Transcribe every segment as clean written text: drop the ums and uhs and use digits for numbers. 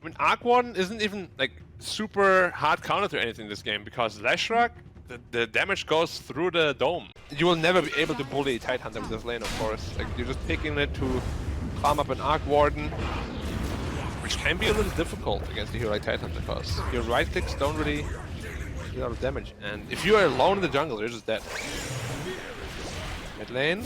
I mean, Arc Warden isn't even like super hard counter to anything in this game because Leshrac, the damage goes through the dome. You will never be able to bully Tidehunter with this lane, of course. Like, you're just picking it to farm up an Arc Warden, which can be a little difficult against a hero like Tidehunter because your right clicks don't really do a lot of damage. And if you are alone in the jungle, you're just dead. Mid lane.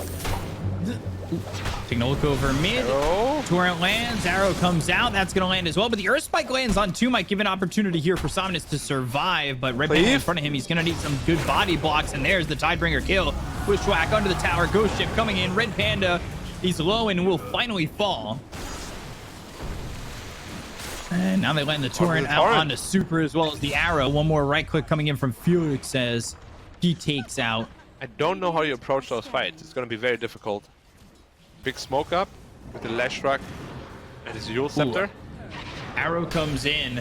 Taking a look over mid. Arrow. Torrent lands. Arrow comes out. That's going to land as well. But the Earth Spike lands on 2. Might give an opportunity here for Somnus to survive. But Red Panda in front of him. He's going to need some good body blocks. And there's the Tidebringer kill. Bushwhack under the tower. Ghost Ship coming in. Red Panda. He's low and will finally fall. And now they land the Torrent out onto Super as well as the Arrow. One more right click coming in from Felix as he takes out. I don't know how you approach those fights. It's going to be very difficult. Big smoke up with the Leshrac and his Yule Scepter. Arrow comes in.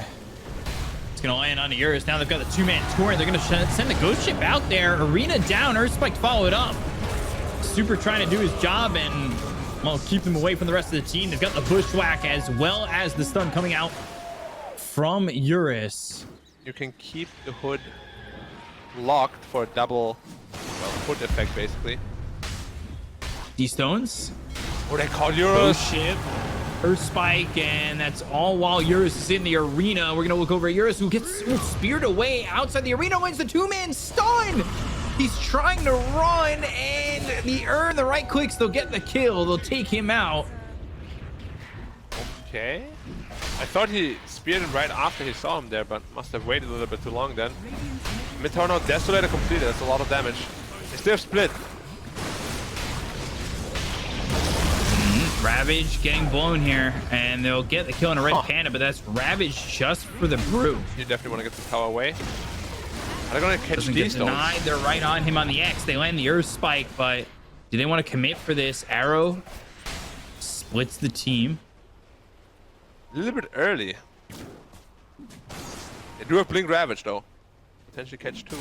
It's going to land on the Urus. Now they've got the 2-man Torrent. They're going to send the Ghost Ship out there. Arena down. Earthspike followed up. Super trying to do his job and, well, keep them away from the rest of the team. They've got the Bushwhack as well as the stun coming out from Urus. You can keep the hood locked for a double, well, hood effect, basically. D-Stones. Oh, they call Urus. Ghost Ship. Earth Spike, and that's all while Urus is in the arena. We're going to look over at Urus, who gets speared away outside the arena. Wins the 2-man stun. He's trying to run, and the right clicks, they'll get the kill. They'll take him out. Okay. I thought he speared him right after he saw him there, but must have waited a little bit too long then. Mid-tower Desolator completed. That's a lot of damage. They still have split. Ravage getting blown here, and they'll get the kill on a Red Panda, but that's Ravage just for the brew. You definitely want to get the tower away. They're going to catch these stones. They're right on him on the X. They land the Earth Spike, but do they want to commit for this? Arrow splits the team. A little bit early. They do have Blink Ravage, though. Potentially catch 2.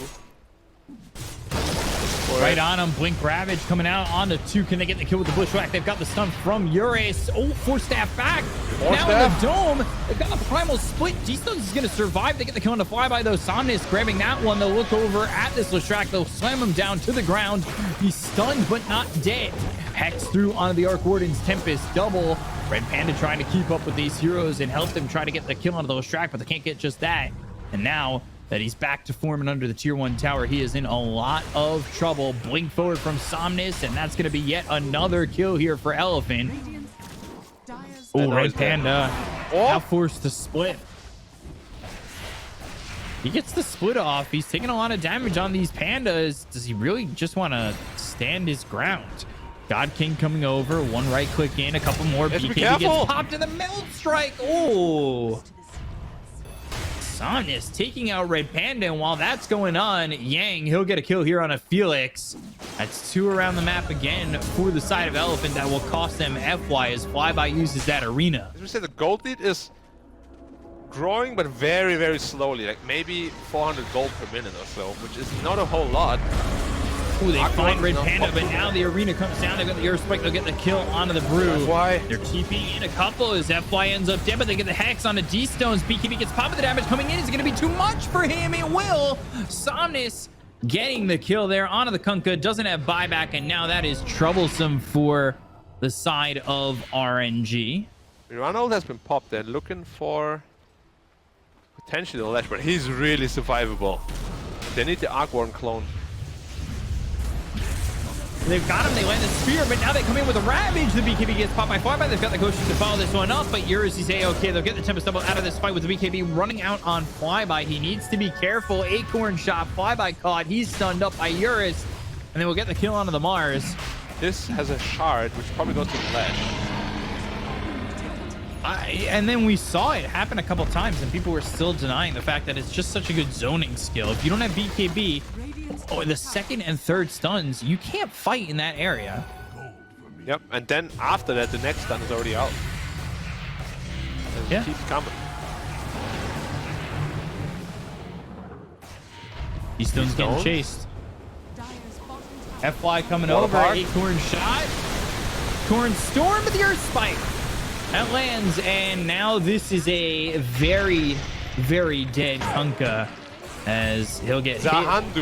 Right on him. Blink Ravage coming out on the 2. Can they get the kill with the Bushwhack? They've got the stun from Urus. Oh, 4-staff back. Now in the dome, they've got the primal split. D-Stones is going to survive. They get the kill on the flyby, though. Somnus grabbing that one. They'll look over at this Leshrac. They'll slam him down to the ground. He's stunned, but not dead. Hex through onto the Arc Warden's Tempest double. Red Panda trying to keep up with these heroes and help them try to get the kill onto the Leshrac, but they can't get just that. And now that he's back to forming under the tier 1 tower, he is in a lot of trouble. Blink forward from Somnus, and that's going to be yet another kill here for Elephant. Oh, Red Panda now forced to split. He gets the split off. He's taking a lot of damage on these pandas. Does he really just want to stand his ground? God King coming over. One right click in. A couple more. BKB gets popped in the Melt Strike. Oh. Somnus taking out Red Panda, and while that's going on, Yang, he'll get a kill here on a Felix. That's 2 around the map again for the side of Elephant. That will cost them FY as Flyby uses that arena. As we said, the gold lead is growing, but very, very slowly. Like maybe 400 gold per minute or so, which is not a whole lot. Ooh, they find Red Panda, but now the arena comes down. They've got the Earth Spike. They'll get the kill onto the Brew. FY. They're TPing in a couple as FY ends up dead, but they get the Hex onto D-Stones. BKB gets popped, but the damage coming in is going to be too much for him. It will. Somnus getting the kill there onto the Kunkka. Doesn't have buyback, and now that is troublesome for the side of RNG. Ronald has been popped. They're looking for potentially the Lash, but he's really survivable. They need the Arc Warden clone. They've got him. They land the spear, but now they come in with a Ravage. The BKB gets popped by Flyby. They've got the Ghost Ship to follow this one up, but Urus, he's A-okay. They'll get the Tempest double out of this fight with the BKB running out on Flyby. He needs to be careful. Acorn shot. Flyby caught. He's stunned up by Urus, and they will get the kill onto the Mars. This has a shard, which probably goes to the Lash. And then we saw it happen a couple times, and people were still denying the fact that it's just such a good zoning skill. If you don't have BKB, the second and third stuns, you can't fight in that area. Yep, and then after that, the next stun is already out. And yeah, keeps coming. These stones getting chased. FY coming over. Acorn shot. Corn storm with the Earth Spike. That lands, and now this is a very, very dead Kunkka, as he'll get hit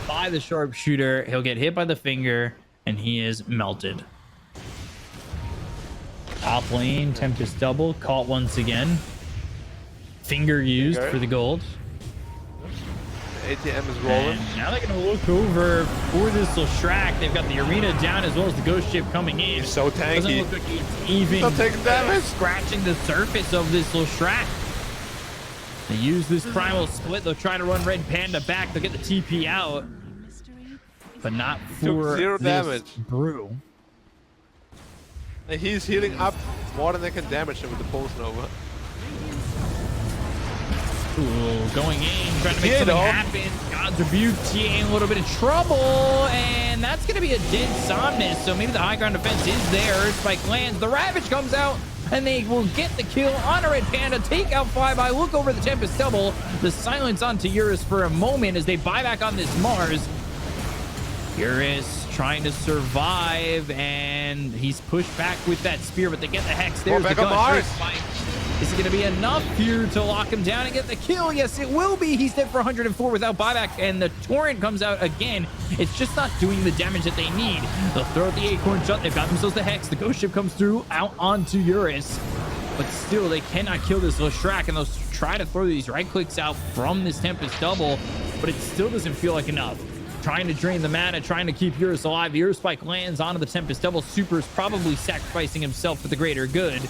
by the sharpshooter. He'll get hit by the finger, and he is melted. Top lane, Tempest double, caught once again. Finger used for the gold. ATM is rolling. And now they're going to look over for this Leshrac. They've got the arena down as well as the ghost ship coming in. He's so tanky. Doesn't look like he's even taking damage. Scratching the surface of this Leshrac. They use this primal split. They'll try to run Red Panda back. They'll get the TP out, but not for zero damage. Brew. And he's healing up more than they can damage him with the Pulse Nova. Ooh, going in, trying to make something happen. God's Rebuke, TA in a little bit of trouble, and that's going to be a dead Somnus, so maybe the high ground defense is there. Spike lands, the Ravage comes out, and they will get the kill on a Red Panda, take out Flyby, look over the Tempest double, the silence onto Eurus for a moment as they buy back on this Mars. Eurus trying to survive, and he's pushed back with that spear, but they get the Hex. There's the gun. Is it going to be enough here to lock him down and get the kill? Yes, it will be. He's dead for 104 without buyback, and the Torrent comes out again. It's just not doing the damage that they need. They'll throw out the Acorn shot. They've got themselves the Hex. The Ghost Ship comes through out onto Eurus, but still they cannot kill this Leshrac, and they'll try to throw these right clicks out from this Tempest double, but it still doesn't feel like enough. Trying to drain the mana, trying to keep Eurus alive. The Eurus Spike lands onto the Tempest double. Super is probably sacrificing himself for the greater good.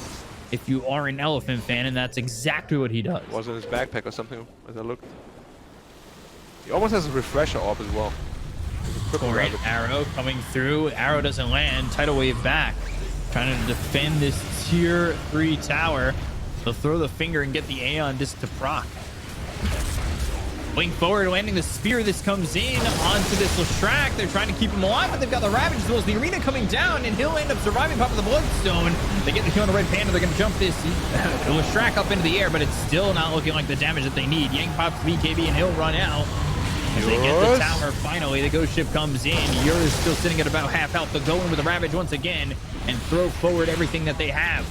If you are an Elephant fan, and that's exactly what he does. Was in his backpack or something as I looked. He almost has a refresher orb as well. Great arrow coming through. Arrow doesn't land. Tidal wave back. Trying to defend this tier 3 tower. They'll throw the finger and get the Aeon disc to proc. Wing forward, landing the spear. This comes in onto this Leshrac. They're trying to keep him alive, but they've got the Ravage as well as the arena coming down, and he'll end up surviving pop of the Bloodstone. They get the kill on the Red Panda. They're going to jump this Leshrac up into the air, but it's still not looking like the damage that they need. Yang pops BKB, and he'll run out. As they get the tower, finally, the Ghost Ship comes in. Eurus still sitting at about half health. They'll go in with the Ravage once again and throw forward everything that they have.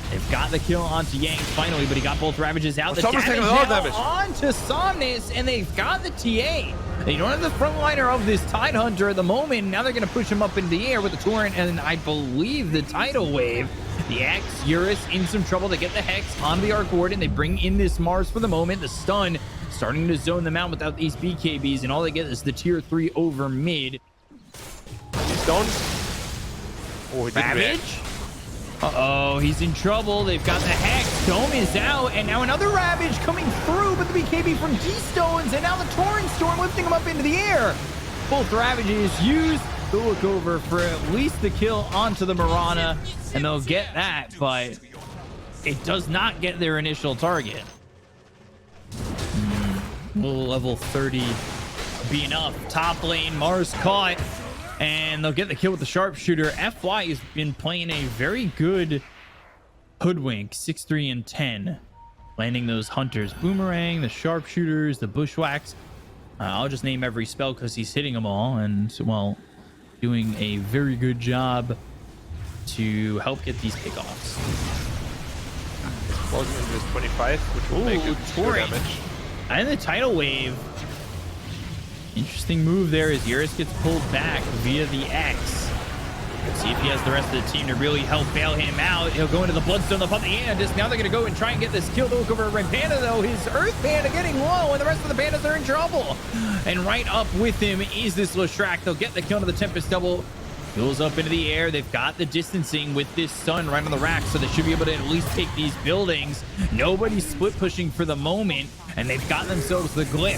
They've got the kill onto Yang finally, but he got both Ravages out. The damage onto Somnus, and they've got the TA. They don't have the frontliner of this Tide Hunter at the moment. Now they're going to push him up into the air with the Torrent, and I believe the Tidal Wave. The X, Eurus in some trouble. They get the Hex on the Arc Warden. They bring in this Mars for the moment. The stun starting to zone them out without these BKBs, and all they get is the tier 3 over mid. He's done. Oh, he didn't Ravage. Uh-oh, he's in trouble. They've got the Hex. Dome is out, and now another Ravage coming through, but the BKB from G-Stones, and now the Torrent Storm lifting him up into the air. Both Ravages used. They'll look over for at least the kill onto the Mirana, and they'll get that, but it does not get their initial target. Will level 30 be enough? Top lane, Mars caught. And they'll get the kill with the sharpshooter. FY has been playing a very good hoodwink, 6, 3, and 10. Landing those hunters. Boomerang, the sharpshooters, the bushwhacks. I'll just name every spell because he's hitting them all. And, well, doing a very good job to help get these kickoffs. Closing into this 25, which will make it 4 damage. And the Tidal Wave. Interesting move there as Eurus gets pulled back via the X. Let's see if he has the rest of the team to really help bail him out. He'll go into the Bloodstone. They'll pop the Aeon. Now they're going to go and try and get this kill. They'll look over at Red Panda, though. His Earth Panda getting low, and the rest of the Pandas are in trouble. And right up with him is this Leshrac. They'll get the kill to the Tempest double. Goes up into the air. They've got the distancing with this stun right on the rack, so they should be able to at least take these buildings. Nobody's split pushing for the moment, and they've got themselves the glyph.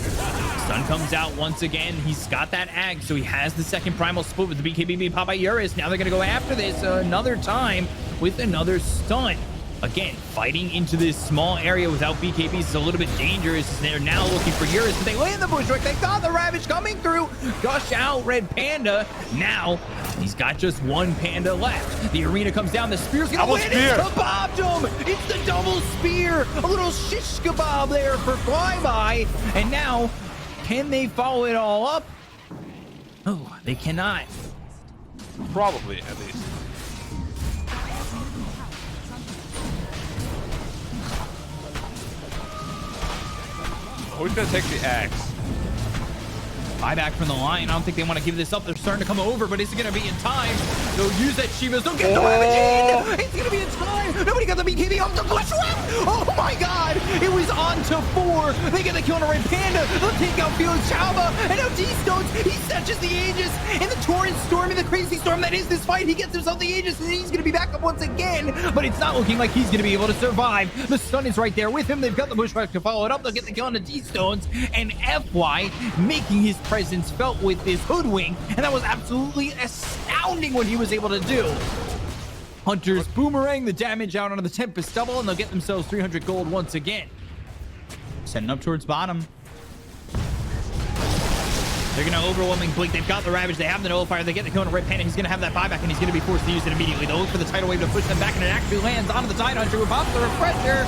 Stun comes out once again. He's got that ag, so he has the second primal split with the BKB being popped by Eurus. Now they're going to go after this another time with another stun. Again, fighting into this small area without BKBs is a little bit dangerous. They're now looking for Eurus, but they land the bushwhack. They got the Ravage coming through. Gush out Red Panda. Now, he's got just one Panda left. The arena comes down. The spear's going to win. It's kebabbed him. It's the double spear. A little shish kebab there for Flyby. And now, can they follow it all up? Oh, they cannot. Probably, at least. Who's gonna take the axe? Buyback from the line. I don't think they want to give this up. They're starting to come over, but is it going to be in time? They'll use that Shivas. They'll get the Ravage in. It's going to be in time. Nobody got the BKB off the push wrap. Oh my God. It was on to 4. They get the kill on a Red Panda. They'll take out Felix Chauba. And now D-Stones, he snatches the Aegis. In the Torrent Storm, in the crazy storm that is this fight, he gets himself the Aegis, and he's going to be back up once again. But it's not looking like he's going to be able to survive. The stun is right there with him. They've got the bushwhack to follow it up. They'll get the kill on the D-Stones. And FY making his presence felt with this hoodwink, and that was absolutely astounding what he was able to do. Hunters boomerang the damage out onto the Tempest double, and they'll get themselves 300 gold once again. Setting up towards bottom. They're going to overwhelming blink. They've got the Ravage. They have the Nullifier. They get the kill on a Red Panda. He's going to have that buyback, and he's going to be forced to use it immediately. They'll look for the tidal wave to push them back, and it actually lands onto the Tide Hunter with pops the refresher.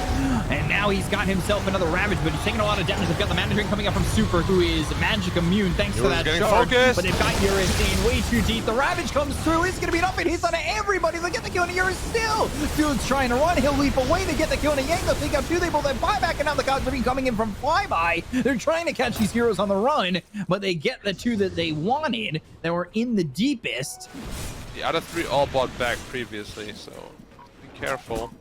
And now he's got himself another Ravage, but he's taking a lot of damage. They've got the Mana Drink coming up from Super, who is magic immune thanks to that charge. But they've got Eurus in way too deep. The Ravage comes through. It's going to be enough. It hits on everybody. They get the kill on Eurus still. Field's trying to run. He'll leap away. They get the kill on Yang. They'll take out 2. They pull that buyback, and now the gods are coming in from flyby. They're trying to catch these heroes on the run, but they get the 2 that they wanted that were in the deepest. The other 3 all bought back previously, so be careful.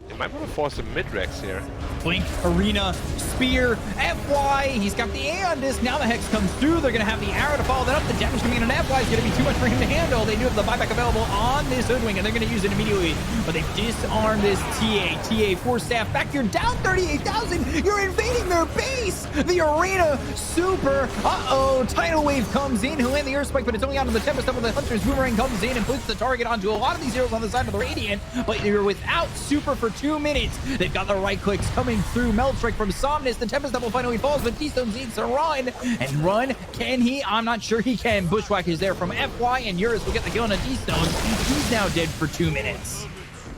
They might want to force a mid-rex here. Blink, Arena, Spear, FY. He's got the Aeon Disc. Now the Hex comes through. They're going to have the arrow to follow that up. The damage coming in on FY is going to be too much for him to handle. They do have the buyback available on this Hoodwing, and they're going to use it immediately. But they've disarmed this TA. TA 4 staff back. You're down 38,000. You're invading their base. The Arena Super. Uh-oh. Tidal Wave comes in. He'll land the Earth Spike, but it's only onto the Tempest double. The Hunter's Boomerang comes in and puts the target onto a lot of these heroes on the side of the Radiant. But you're without Super for 2 minutes. They've got the right clicks coming through. Meltrek from Somnus. The Tempest double finally falls, but T-Stones needs to run. And run. Can he? I'm not sure he can. Bushwhack is there from FY, and Eurus will get the kill on a T-Stones. He's now dead for 2 minutes.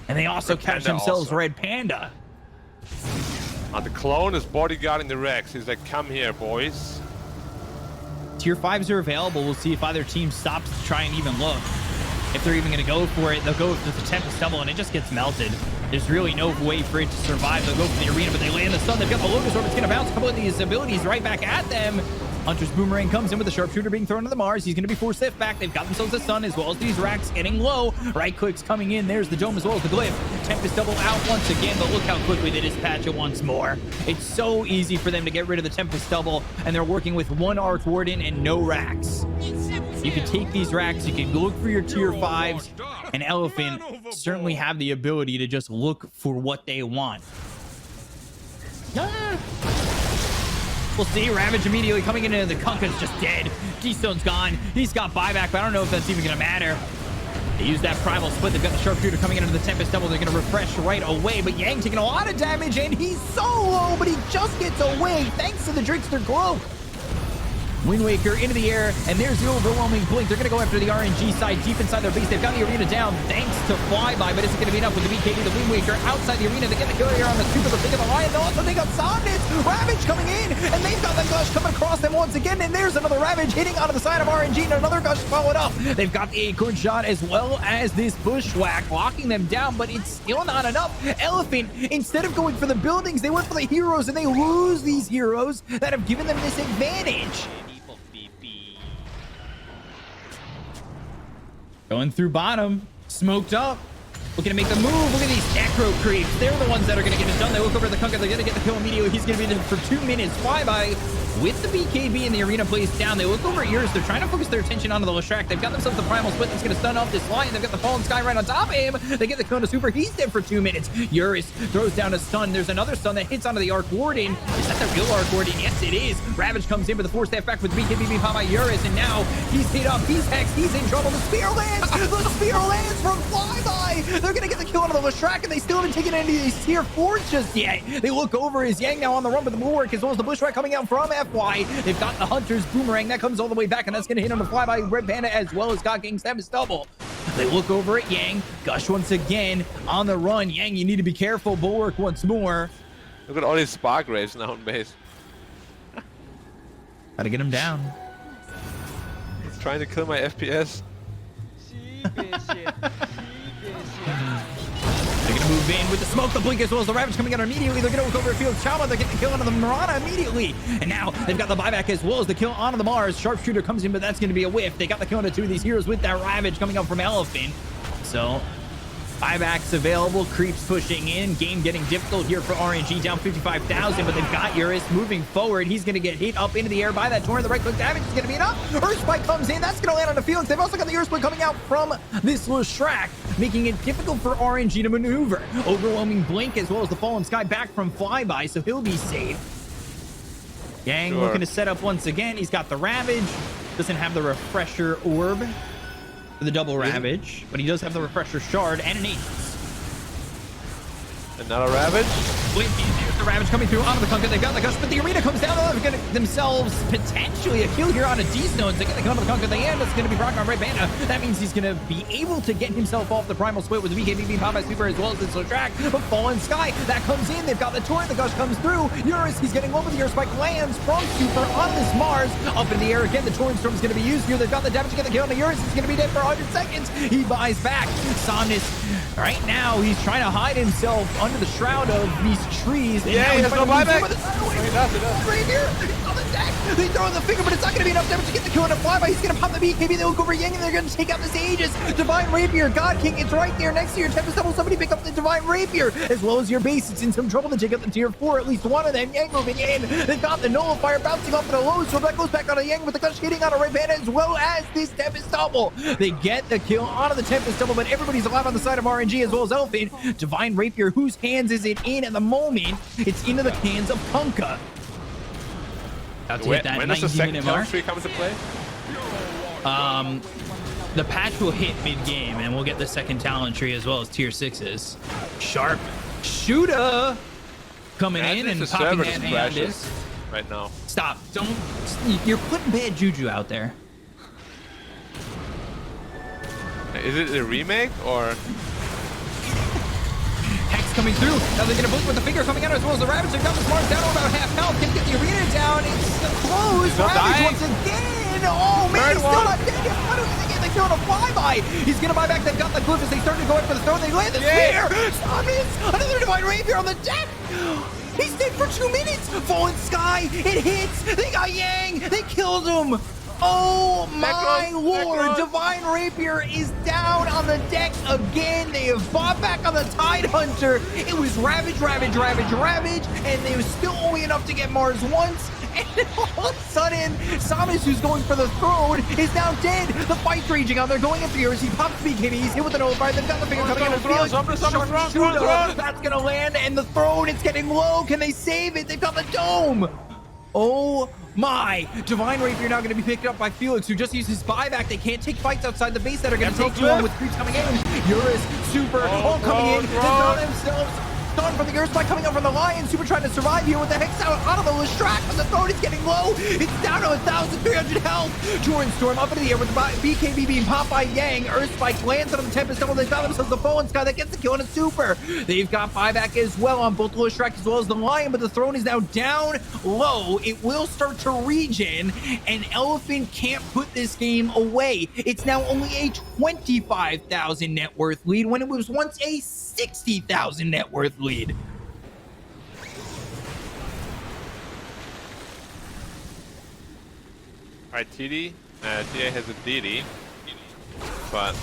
And they also catch themselves Red Panda. The clone is bodyguarding the Rex. He's like, come here, boys. Tier 5s are available. We'll see if either team stops to try and even look. If they're even going to go for it, they'll go with the Tempest double, and it just gets melted. There's really no way for it to survive. They'll go for the Arena, but they land the stun. They've got the Locust Orb. It's going to bounce a couple of these abilities right back at them. Hunter's Boomerang comes in with the Sharpshooter being thrown to the Mars. He's going to be forced left back. They've got themselves a stun, as well as these racks getting low. Right clicks coming in. There's the Dome as well as the Glyph. Tempest double out once again, but look how quickly they dispatch it once more. It's so easy for them to get rid of the Tempest double, and they're working with 1 Arc Warden and no racks. You can take these racks, you can look for your tier 5s, and Elephant certainly have the ability to just look for what they want. We'll see. Ravage immediately coming into the Kunkka's just dead. D-Stone's gone. He's got buyback, but I don't know if that's even going to matter. They use that Primal Split. They've got the Sharpshooter coming into the Tempest double. They're going to refresh right away, but Yang taking a lot of damage, and he's so low, but he just gets away thanks to the Trickster Cloak. Wind Waker into the air, and there's the overwhelming blink. They're going to go after the RNG side deep inside their base. They've got the Arena down thanks to Flyby, but is it going to be enough with the BKB, the Wind Waker outside the Arena? They get the kill here on the Super, the Think of the Lion. They'll also take out Somnus. Ravage coming in, and they've got that Gush coming across them once again, and there's another Ravage hitting onto the side of RNG, and another Gush followed up. They've got the Acorn Shot as well as this Bushwhack, locking them down, but it's still not enough. Elephant, instead of going for the buildings, they went for the heroes, and they lose these heroes that have given them this advantage. Going through bottom, smoked up, looking to make the move. Look at these Necro Creeps. They're the ones that are going to get it done. They look over at the Kunkka. They're going to get the kill immediately. He's going to be there for 2 minutes. Flyby with the BKB and the Arena plays down. They look over at Eurus. They're trying to focus their attention onto the Leshrac. They've got themselves the Primal Split that's going to stun off this Lion. They've got the Fallen Sky right on top of him. They get the Kona Super. He's dead for 2 minutes. Eurus throws down a stun. There's another stun that hits onto the Arc Warden. Is that the real Arc Warden? Yes, it is. Ravage comes in with the 4-staff back with BKB being powered by Eurus, and now he's hit up. He's hexed. He's in trouble. The Spear lands. The Spear lands from Flyby. They're going to get the kill onto the Leshrac, and they still haven't taken any of these tier 4s just yet. They look over as Yang now on the run with the Moonwork, as well as the Bushwhack coming out from FY. They've got the Hunter's Boomerang that comes all the way back, and that's going to hit on the Flyby Red Panda as well as God King's Tempest double. They look over at Yang. Gush once again on the run. Yang, you need to be careful. Bulwark once more. Look at all these Spark Rays now in base. Gotta get him down. He's trying to kill my FPS. They're gonna move Elovin with the smoke, the blink, as well as the Ravage coming out immediately. They're going to look over at Field Chama. They're getting the kill onto the Mirana immediately. And now they've got the buyback as well as the kill onto the Mars. Sharpshooter comes in, but that's going to be a whiff. They got the kill onto two of these heroes with that Ravage coming up from Elephant. So buybacks available, creeps pushing in, game getting difficult here for RNG, down 55,000, but they've got Eurus moving forward. He's going to get hit up into the air by that torrent. The right click damage is going to be enough. Earthspike comes in, that's going to land on the Felix. They've also got the Earthspike coming out from this Leshrac, making it difficult for RNG to maneuver. Overwhelming blink as well as the Fallen Sky back from Flyby, so he'll be safe. Yang looking to set up once again. He's got the Ravage, doesn't have the Refresher Orb for the double Ravage, but he does have the Refresher Shard and an Aegis. Another Ravage. There's the Ravage coming through onto the Kunkka. They've got the Gush, but the arena comes down. They're going to themselves potentially a kill here on a D-Stones. They get the kill onto the Kunkka. The end is going to be Brock on Red Panda. That means he's going to be able to get himself off the Primal Split with the BKB Popeye Super as well as the slow track. But Fallen Sky, that comes in. They've got the Torrent. The Gush comes through. Eurus, he's getting over the Earth Spike, lands from Super on this Mars. Up in the air again. The Torrent Storm is going to be used here. They've got the damage to get the kill on the Eurus. He's going to be dead for 100 seconds. He buys back. Somnus, right now, he's trying to hide himself under the shroud of these trees. And yeah, he has no buyback. He does. Right here. He's on the deck. They throw in the finger, but it's not going to be enough damage to get the kill on a Flyby. He's going to pop the BKB. They look over Yang, and they're going to take out this Aegis. Divine Rapier, God King, it's right there next to your Tempest Double. Somebody pick up the Divine Rapier, as well as your base. It's in some trouble to take up the tier 4. At least one of them. Yang moving in. They've got the Nullifier bouncing off at a low, so that goes back on a Yang with the Gush hitting on a Red Panda, as well as this Tempest Double. They get the kill onto the Tempest Double, but everybody's alive on the side of RNG, as well as Elephant. Divine Rapier, whose hands is it in at the moment? It's into the hands of Kunkka. When does the second talent tree come into play? The patch will hit mid-game, and we'll get the second talent tree as well as tier 6s. Sharp shooter coming in and popping that hand right now. Stop! Don't. You're putting bad juju out there. Is it a remake or? Hex coming through. Now they're gonna blink with the finger coming out as well as the Ravage. They've got the Mars down to about half health. Can get the arena down. It's close. Ravage once again. Oh man, he's still not dead yet. Why don't they get the kill on a Flyby? He's gonna buy back. They've got the Glyph as they start to go in for the throne. They land the spear. Summons another Divine Rapier on the deck. He's dead for 2 minutes. Fallen Sky. It hits. They got Yang. They killed him. Oh my lord, Divine Rapier is down on the deck again. They have bought back on the Tide Hunter. It was Ravage, and it was still only enough to get Mars once. And all of a sudden, Samus, who's going for the throne, is now dead. The fight's raging on. They're going after yours. He pops BKB. He's hit with an Nullifier. They've got the finger coming out of the field. That's going to land, and the throne, it's getting low. Can they save it? They've got the dome. Oh my! Divine Rapier now going to be picked up by Felix, who just used his buyback. They can't take fights outside the base that are going to take too long with creeps coming in. Eurus, Super, all coming in. They've got themselves stunned from the Earthspike coming up from the Lion. Super trying to survive here with the Hex out of the Leshrac, but the throne is getting low. It's down to 1,300 health. Torrent Storm up into the air with the BKB being popped by Yang. Earthspike lands on the Tempest Double. They've got themselves the Fallen Sky that gets the kill on a Super. They've got buyback as well on both the Leshrac as well as the Lion, but the throne is now down low. It will start to regen, and Elephant can't put this game away. It's now only a 25,000 net worth lead when it was once a 60,000 net worth lead. Alright, TD. TA has a DD. But.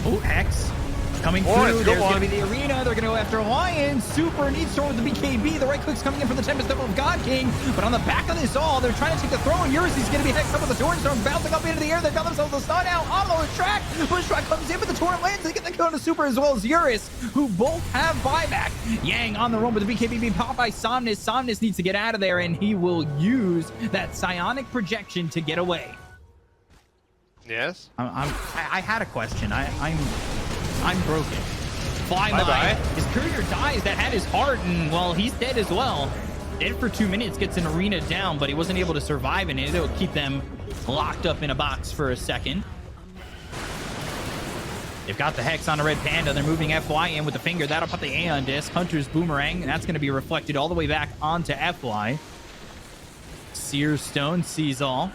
Oh, Hex coming through. There's going to be the arena. They're going to go after Lion. Super needs to with the BKB. The right click's coming in for the Tempest Double of God King. But on the back of this all, they're trying to take the throne. Eurus is going to be hexed up with the Torrent Storm bouncing up into the air. They've got themselves a stun out on the track. Leshrac comes in, but the Torrent lands. They get the kill on the Super as well as Eurus, who both have buyback. Yang on the run with the BKB being popped by Somnus. Somnus needs to get out of there, and he will use that psionic projection to get away. Yes. I had a question. I'm broken. Flyby. His courier dies that had his heart, and well, he's dead as well. Dead for 2 minutes, gets an arena down, but he wasn't able to survive in it. It'll keep them locked up in a box for a second. They've got the Hex on a Red Panda. They're moving FY in with the finger. That'll put the A on disc. Hunter's Boomerang, and that's going to be reflected all the way back onto FY. Seer Stone sees all.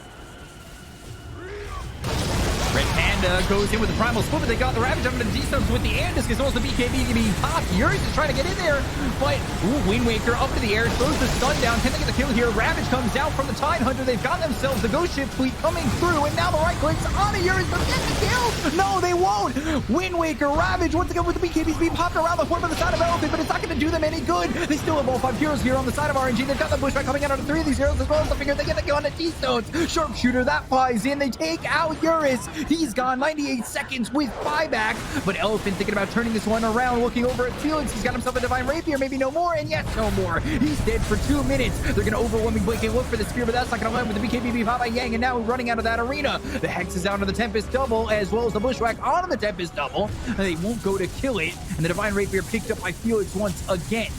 Red Panda Panda goes in with the primal split, but they got the Ravage under the D-Stones with the Andis, as well as the BKB being popped. Uri's is trying to get in there, but Wind Waker up to the air, throws the stun down. Can they get the kill here? Ravage comes down from the Tide Hunter. They've got themselves the Ghost Ship fleet coming through, and now the right clicks on a Uri's, but get the kill! No, they won't! Wind Waker, Ravage, once again with the BKBs being popped around the horn on the side of Elephant, but it's not going to do them any good. They still have all 5 heroes here on the side of RNG. They've got the Bushwhack coming out of 3 of these heroes, as well as the Finger. They get the kill on the T-Stones. Sharpshooter, that flies in. They take out Uri's. He's gone 98 seconds with buyback, but Elephant thinking about turning this one around, looking over at Felix. He's got himself a Divine Rapier, maybe no more, and yes, no more. He's dead for 2 minutes. They're going to overwhelming Blake and look for the spear, but that's not going to land with the BKB pop by Yang, and now running out of that arena. The Hex is down to the Tempest double, as well as the Bushwhack on the Tempest double. They won't go to kill it, and the Divine Rapier picked up by Felix once again.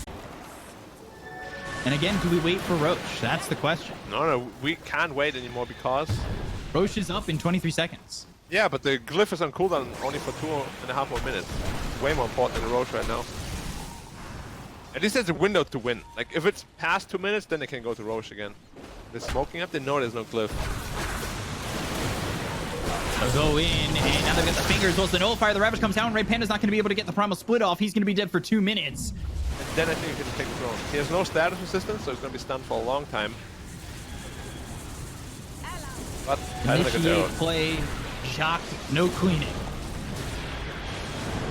And again, do we wait for Roche? That's the question. No, we can't wait anymore because Roche is up in 23 seconds. Yeah, but the glyph is on cooldown only for 2.5 more minutes. Way more important than Roche right now. At least there's a window to win. Like, if it's past 2 minutes, then they can go to Roche again. They're smoking up, they know there's no glyph. They'll go in, and now they've got the fingers. Also, the Nullifier, the Ravage comes down. Red Panda's not going to be able to get the Primal Split off. He's going to be dead for 2 minutes. And then I think you can take the throne. He has no status resistance, so he's going to be stunned for a long time. But I think it's Initiate play, Jacques, no cleaning.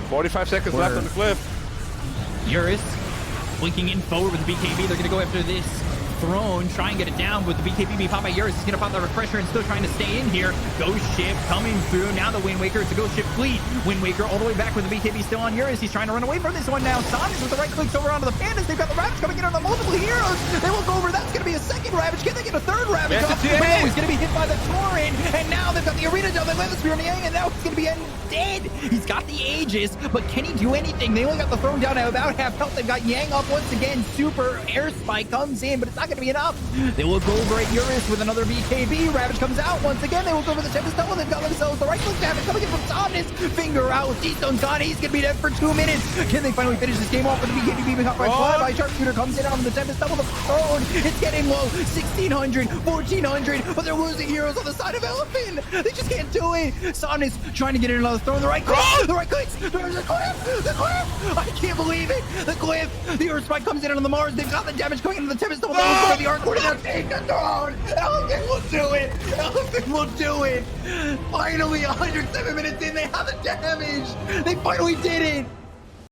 45 seconds left on the glyph. Uri's blinking in forward with the BKB. They're going to go after this throne, try and get it down with the BKB being popped by Uri's. He's going to pop the refresher and still trying to stay in here. Ghost Ship coming through. Now the Wind Waker. It's a Ghost Ship fleet. Wind Waker all the way back with the BKB still on Uri's. He's trying to run away from this one now. Sonic with the right clicks over onto the Pandas. They've got the Ravage coming in on the multiple heroes. They look over. That's going to be a second Ravage. Can they get a third Ravage off? But no, he's going to be hit by the Torrent. And now they've got the arena down. They land the spear on the Yang, and now he's going to be dead. He's got the Aegis, but can he do anything? They only got the throne down at about half health. They've got Yang up once again. Super air spike comes in, but it's not going to be enough. They look over at Uri's with another BKB. Ravage comes out once again. They look over the Tempest double. They've got themselves the right click damage coming in from Somnus. Finger out. D-Stone's gone. He's going to be dead for 2 minutes. Can they finally finish this game off with the BKB being caught by Fly by Sharpshooter? Comes in on the Tempest double. The throne. It's getting low. 1,600, 1,400, but they're losing heroes on the side of Elephant. They just can't do it. Somnus trying to get in another throne. The right click. The right clicks. There's the cliff. The cliff. I can't believe it. The cliff. The Earth Spike comes in on the Mars. They've got the damage going into the Tempest double. The Arc Ward. Take the throne! Elephant will do it! Elephant will do it! Finally, 107 minutes in, they have the damage! They finally did it!